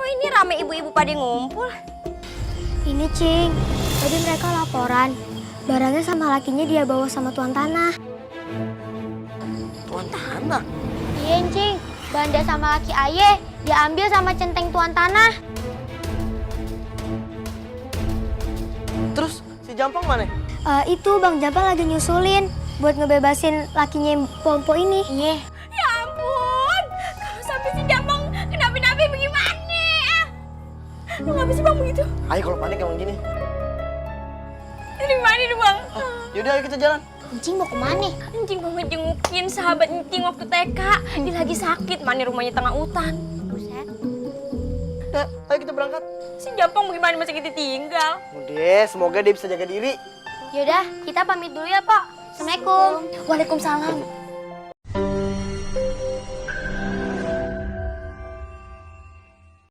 Kok ini rame ibu-ibu pada ngumpul? Ini Cing, tadi mereka laporan. Barangnya sama lakinya dia bawa sama tuan tanah. Tuan tanah? Iya Cing, Banda sama laki Aye diambil sama centeng tuan tanah. Terus si Jampang mana? Itu Bang Jampang lagi nyusulin buat ngebebasin lakinya yang Pompo ini. Iya. Ya ampun, kalau sampai si Jampang kenapa-napa bagaimana? Lu ngapa sih bang begitu? Ayo kalau panik emang gini. Ini mana nih bang? Yaudah ayo kita jalan. Cing mau kemana? Encing mau ngejengukin sahabat Encing waktu TK. Dia lagi sakit, mana rumahnya tengah hutan. Buset. Nah, ayo kita berangkat. Si Jampang bagaimana masih kita tinggal? Udah, semoga dia bisa jaga diri. Yaudah, kita pamit dulu ya, Pak. Assalamualaikum. Waalaikumsalam.